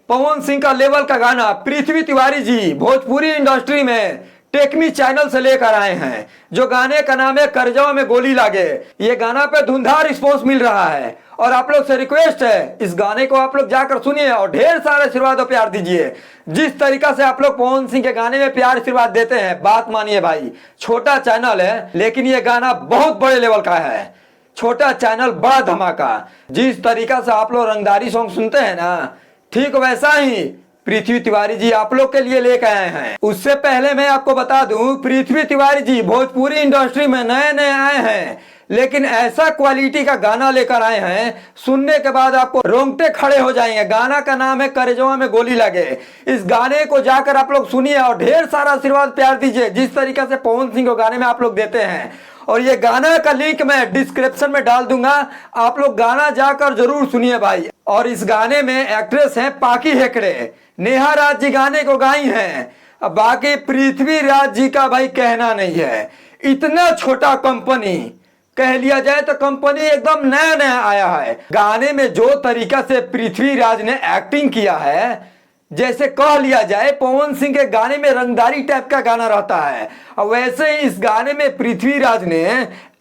पवन सिंह का लेवल का गाना पृथ्वी तिवारी जी भोजपुरी इंडस्ट्री में टेकमी चैनल से लेकर आए हैं। जो गाने का नाम है करजवा में गोली लागे। ये गाना पे धुंधार रिस्पॉन्स मिल रहा है और आप लोग से रिक्वेस्ट है इस गाने को आप लोग जाकर सुनिए और ढेर सारे आशीर्वाद और प्यार दीजिए। जिस तरीका से आप लोग पवन सिंह के गाने में प्यार आशीर्वाद देते हैं, बात मानिए भाई, छोटा चैनल है लेकिन ये गाना बहुत बड़े लेवल का है। छोटा चैनल बड़ा धमाका। जिस तरीका से आप लोग रंगदारी सॉन्ग सुनते हैं ना, ठीक वैसा ही पृथ्वी तिवारी जी आप लोग के लिए लेकर आए हैं। उससे पहले मैं आपको बता दूं, पृथ्वी तिवारी जी भोजपुरी इंडस्ट्री में नए नए आए हैं लेकिन ऐसा क्वालिटी का गाना लेकर आए हैं, सुनने के बाद आपको रोंगटे खड़े हो जाएंगे। गाना का नाम है करजवा में गोली लगे। इस गाने को जाकर आप लोग सुनिए और ढेर सारा आशीर्वाद प्यार दीजिए जिस तरीका से पवन सिंह को गाने में आप लोग देते हैं। और ये गाना का लिंक मैं डिस्क्रिप्शन में डाल दूंगा, आप लोग गाना जाकर जरूर सुनिए भाई। और इस गाने में एक्ट्रेस हैं पाकी हेकड़े, नेहा राज जी गाने को गाई हैं। अब बाकी पृथ्वी राज जी का भाई कहना नहीं है। इतना छोटा कंपनी कह लिया जाए तो कंपनी एकदम नया नया आया है। गाने में जो तरीका से पृथ्वी राज ने एक्टिंग किया है, जैसे कह लिया जाए पवन सिंह के गाने में रंगदारी टाइप का गाना रहता है, और वैसे ही इस गाने में पृथ्वी राज ने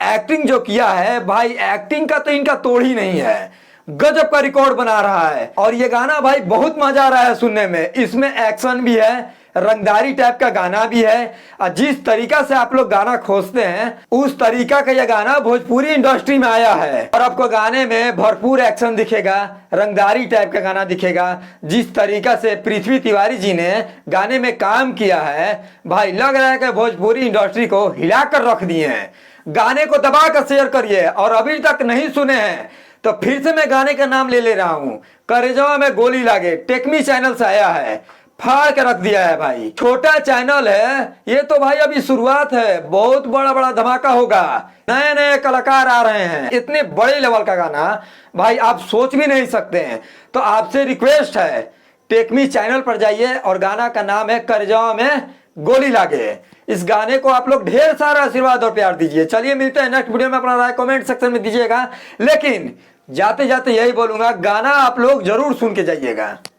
एक्टिंग जो किया है भाई, एक्टिंग का तो इनका तोड़ ही नहीं है। गजब का रिकॉर्ड बना रहा है और ये गाना भाई बहुत मजा आ रहा है सुनने में। इसमें एक्शन भी है, रंगदारी टाइप का गाना भी है, और जिस तरीका से आप लोग गाना खोजते हैं उस तरीका का यह गाना भोजपुरी इंडस्ट्री में आया है। और आपको गाने में भरपूर एक्शन दिखेगा, रंगदारी टाइप का गाना दिखेगा। जिस तरीका से पृथ्वी तिवारी जी ने गाने में काम किया है भाई, लग रहा है कि भोजपुरी इंडस्ट्री को हिलाकर रख दिए हैं। गाने को दबा कर शेयर करिए और अभी तक नहीं सुने हैं तो फिर से मैं गाने का नाम ले रहा हूँ, करजवा में गोली लागे, टेकमी चैनल से आया है। फाड़ के रख दिया है भाई। छोटा चैनल है ये तो भाई, अभी शुरुआत है, बहुत बड़ा बड़ा धमाका होगा। नए नए कलाकार आ रहे हैं, इतने बड़े लेवल का गाना भाई आप सोच भी नहीं सकते हैं। तो आपसे रिक्वेस्ट है टेकमी चैनल पर जाइए और गाना का नाम है करजवा में गोली लागे। इस गाने को आप लोग ढेर सारा आशीर्वाद और प्यार दीजिए। चलिए मिलते हैं नेक्स्ट वीडियो में, अपना राय कमेंट सेक्शन में दीजिएगा। लेकिन जाते जाते यही बोलूंगा, गाना आप लोग जरूर सुन के जाइएगा।